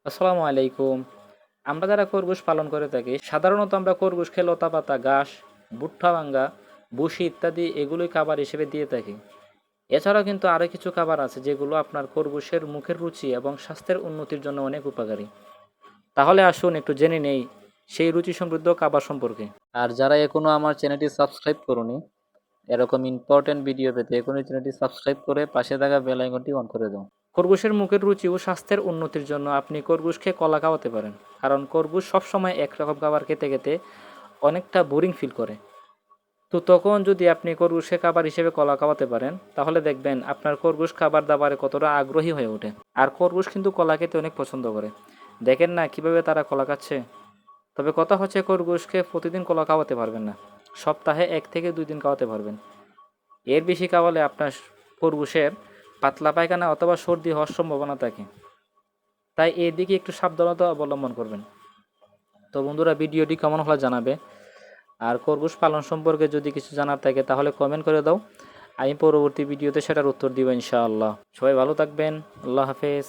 আসসালামু আলাইকুম। আমরা যারা খরগোশ পালন করে থাকি সাধারণত আমরা খরগোশকে লতাপাতা ঘাস, ভুট্টা ভাঙ্গা, ভুসি ইত্যাদি এগুলোই খাবার হিসেবে দিয়ে থাকি। এছাড়াও কিন্তু আরও কিছু খাবার আছে যেগুলো আপনার খরগোশের মুখের রুচি এবং স্বাস্থ্যের উন্নতির জন্য অনেক উপকারী। তাহলে আসুন একটু জেনে নেই সেই রুচি সমৃদ্ধ খাবার সম্পর্কে। আর যারা এখনও আমার চ্যানেলটি সাবস্ক্রাইব করুনি এরকম ইম্পর্টেন্ট ভিডিও পেতে এখনই চ্যানেলটি সাবস্ক্রাইব করে পাশে থাকা বেল আইকনটি অন করে দাও। খরগোশের মুখের রুচি ও স্বাস্থ্যের উন্নতির জন্য আপনি খরগোশকে কলা খাওয়াতে পারেন, কারণ খরগোশ সবসময় একরকম খাবার খেতে খেতে অনেকটা বোরিং ফিল করে। তো তখন যদি আপনি খরগোশকে খাবার হিসেবে কলা খাওয়াতে পারেন তাহলে দেখবেন আপনার খরগোশ খাবার দাবারে কতটা আগ্রহী হয়ে ওঠে। আর খরগোশ কিন্তু কলা খেতে অনেক পছন্দ করে, দেখেন না কিভাবে তারা কলা খাচ্ছে। তবে কথা হচ্ছে খরগোশকে প্রতিদিন কলা খাওয়াতে পারবেন না, সপ্তাহে 1 থেকে 2 দিন খাওয়াতে পারবেন। এর বেশি খাওয়ালে আপনার খরগোশের পাতলা পায়খানা অথবা সর্দি হওয়ার সম্ভাবনা থাকে, তাই এই দিকে একটু সাবধানতা অবলম্বন করবেন। তো বন্ধুরা, ভিডিওটি কেমন হলো জানাবে। আর খরগোশ পালন সম্পর্কে যদি কিছু জানার থাকে তাহলে কমেন্ট করে দাও, আমি পরবর্তী ভিডিওতে সেটার উত্তর দিব ইনশাআল্লাহ। সবাই ভালো থাকবেন। আল্লাহ হাফেজ।